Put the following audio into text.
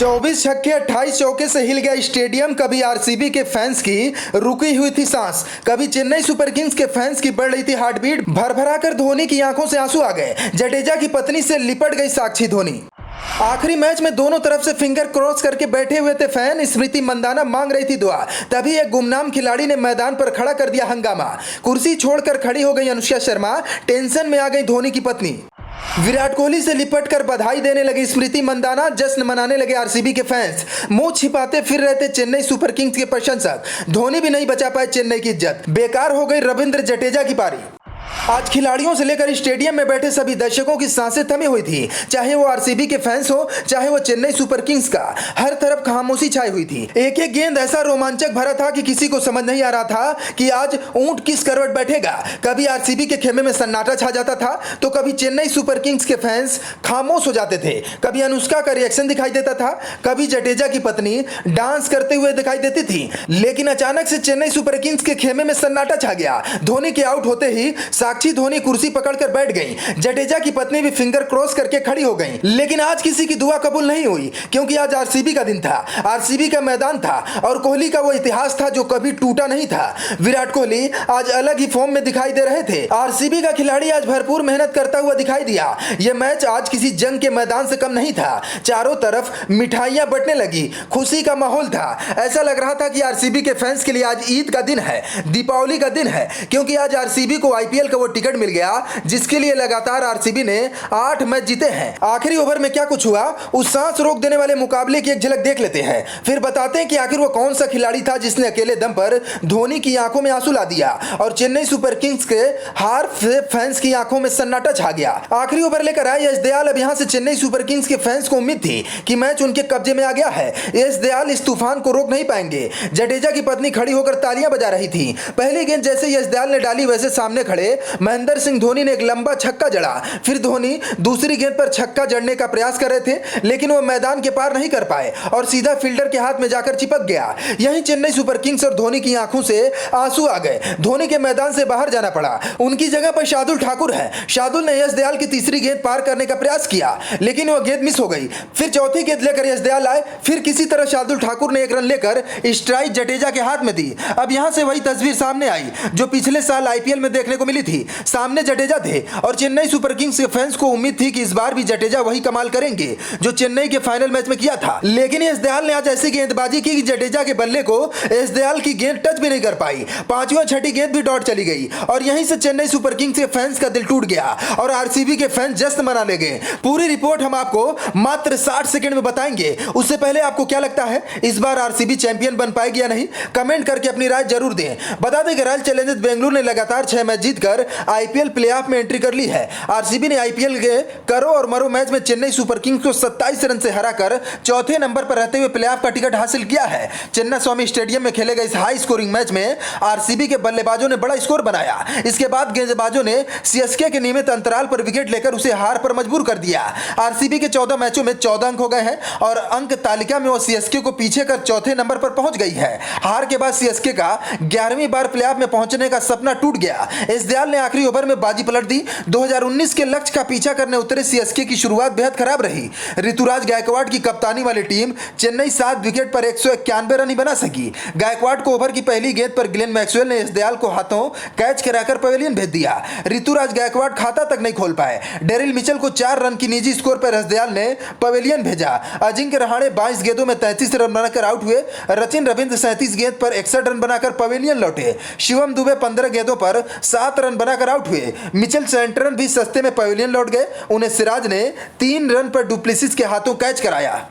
24 छक्के 28 चौके से हिल गया स्टेडियम। कभी आरसीबी के फैंस की रुकी हुई थी सांस, कभी चेन्नई सुपर किंग्स के फैंस की बढ़ रही थी हार्ट बीट। भर कर धोनी की आंखों से आंसू आ गए। जडेजा की पत्नी से लिपट गई साक्षी धोनी। आखिरी मैच में दोनों तरफ से फिंगर क्रॉस करके बैठे हुए थे फैन। स्मृति मंदाना मांग रही थी दुआ, तभी एक गुमनाम खिलाड़ी ने मैदान पर खड़ा कर दिया हंगामा। कुर्सी छोड़कर खड़ी हो गई अनुष्का शर्मा। टेंशन में आ गई धोनी की पत्नी। विराट कोहली से लिपटकर बधाई देने लगी स्मृति मंदाना। जश्न मनाने लगे आरसीबी के फैंस। मुंह छिपाते फिर रहे थे चेन्नई सुपर किंग्स के प्रशंसक। धोनी भी नहीं बचा पाए चेन्नई की इज्जत। बेकार हो गई रविंद्र जडेजा की पारी। आज खिलाड़ियों से लेकर स्टेडियम में बैठे सभी दर्शकों की सांसें थमी हुई थी। चाहे वो आरसीबी के फैंस हो, चाहे वो चेन्नई सुपर किंग्स का, हर तरफ खामोशी छाई हुई थी। एक एक गेंद ऐसा रोमांचक भरा था कि किसी को समझ नहीं आ रहा था कि आज ऊंट किस करवट बैठेगा। कभी आरसीबी के खेमे में सन्नाटा छा जाता था, तो कभी चेन्नई सुपर किंग्स के फैंस खामोश हो जाते थे। कभी अनुष्का का रिएक्शन दिखाई देता था, कभी जडेजा की पत्नी डांस करते हुए दिखाई देती थी। लेकिन अचानक से चेन्नई सुपर किंग्स के खेमे में सन्नाटा छा गया। धोनी के आउट होते ही साक्षी धोनी कुर्सी पकड़कर बैठ गई। जडेजा की पत्नी भी फिंगर क्रॉस करके खड़ी हो गई। लेकिन आज किसी की दुआ कबूल नहीं हुई, क्योंकि आज आरसीबी का दिन था, आरसीबी का मैदान था और कोहली का वो इतिहास था जो कभी टूटा नहीं था। विराट कोहली आज अलग ही फॉर्म में दिखाई दे रहे थे। आरसीबी का खिलाड़ी आज भरपूर मेहनत करता हुआ दिखाई दिया। यह मैच आज किसी जंग के मैदान से कम नहीं था। चारों तरफ मिठाइयां बंटने लगी, खुशी का माहौल था। ऐसा लग रहा था कि आरसीबी के फैंस के लिए आज ईद का दिन है, दीपावली का दिन है, क्योंकि आज आरसीबी को आईपीएल का वो टिकट मिल गया जिसके लिए लगातार आरसीबी ने 8 मैच जीते हैं। आखिरी ओवर में क्या कुछ हुआ, उस सांस रोक देने वाले मुकाबले की एक झलक देख लेते हैं, फिर बताते हैं कि आखिर वो कौन सा खिलाड़ी था जिसने अकेले दम पर धोनी की आंखों में आंसू ला दिया और चेन्नई सुपर किंग्स के हार से फैंस की आंखों में सन्नाटा छा गया। आखिरी ओवर लेकर आए यश दयाल। अब यहां से चेन्नई सुपर किंग्स के फैंस को उम्मीद थी कि मैच उनके कब्जे में आ गया है। यश दयाल इस तूफान को रोक नहीं पाएंगे। जडेजा की पत्नी खड़ी होकर तालियां बजा रही थी। पहली गेंद जैसे यश दयाल ने डाली, वैसे सामने खड़े महेंद्र सिंह धोनी ने एक लंबा छक्का जड़ा। फिर धोनी दूसरी गेंद पर छक्का जड़ने का प्रयास कर रहे थे, लेकिन वो मैदान के पार नहीं कर पाए और सीधा फील्डर के हाथ में जाकर चिपक गया। यहीं चेन्नई सुपर किंग्स और धोनी की आंखों से आंसू आ गए। धोनी के मैदान से बाहर जाना पड़ा। उनकी जगह पर शार्दुल ठाकुर है। शार्दुल ने यश दयाल की तीसरी गेंद पार करने का प्रयास किया, लेकिन वह गेंद मिस हो गई। फिर चौथी गेंद लेकर यश दयाल आए। फिर किसी तरह शार्दुल ठाकुर ने एक रन लेकर स्ट्राइक जडेजा के हाथ में दी। अब यहां से वही तस्वीर सामने आई जो पिछले साल आईपीएल में देखने को मिली थी। सामने जडेजा थे और चेन्नई सुपर किंग्स के फैंस को उम्मीद थी कि इस बार भी जडेजा वही कमाल करेंगे जो चेन्नई के फाइनल मैच में किया था। लेकिन यश दयाल ने आज ऐसी गेंदबाजी की कि जडेजा के बल्ले को यश दयाल की गेंद टच भी नहीं कर पाई। पांचवी और छठी गेंद भी डॉट चली गई और यहीं से चेन्नई सुपर किंग्स के फैंस का दिल टूट गया और आरसीबी के फैंस जश्न मनाने गए। पूरी रिपोर्ट हम आपको मात्र 60 सेकंड में बताएंगे। उससे पहले आपको क्या लगता है, इस बार आरसीबी चैंपियन बन पाएगी या नहीं? कमेंट करके अपनी राय जरूर दें। बता दें कि रॉयल चैलेंजर्स बेंगलुरु ने लगातार 6 मैच जीतकर आईपीएल प्लेऑफ में एंट्री कर ली है। आरसीबी ने आईपीएल के करो और मरो मैच में चेन्नई सुपर किंग्स को 27 रन से हराकर चौथे नंबर पर रहते हुए प्लेऑफ का टिकट हासिल किया है। चिन्नास्वामी स्टेडियम में खेले गए इस हाई स्कोरिंग मैच में आरसीबी के बल्लेबाजों ने बड़ा स्कोर बनाया। इसके बाद गेंदबाजों ने सीएसके के नियमित अंतराल पर विकेट लेकर उसे हार पर मजबूर कर दिया। आरसीबी के 14 मैचों में 14 अंक हो गए हैं और अंक तालिका में वो सीएसके को पीछे कर चौथे नंबर पर पहुंच गई है। हार के बाद सीएसके का 11वीं बार प्लेऑफ में पहुंचने का सपना टूट गया। यश दयाल ने आखिरी ओवर में बाजी पलट दी। 2019 के लक्ष्य का पीछा करने उतरे सीएसके की शुरुआत बेहद खराब रही। ऋतुराज गायकवाड़ की कप्तानी वाली टीम चेन्नई 7 विकेट पर 191 रन ही बना सकी। गायकवाड़ को ओवर की पहली गेंद पर ग्लेन मैक्सवेल ने यश दयाल को हाथों कैच कराकर पवेलियन भेज दिया। ऋतुराज गायकवाड़ खाता तक नहीं खोल पाए। डेरिल मिचेल को 4 रन की निजी स्कोर पर यश दयाल ने पवेलियन भेजा। अजिंक्य रहाणे 22 गेंदों में 33 रन बनाकर आउट हुए। सचिन रविंद्र 37 गेंद पर 61 रन बनाकर पवेलियन लौटे। शिवम दुबे 15 गेंदों पर 7 रन बनाकर आउट हुए। मिचेल सेंटरन भी सस्ते में पवेलियन लौट गए। उन्हें सिराज ने 3 रन पर डुप्लेसिस के हाथों कैच कराया।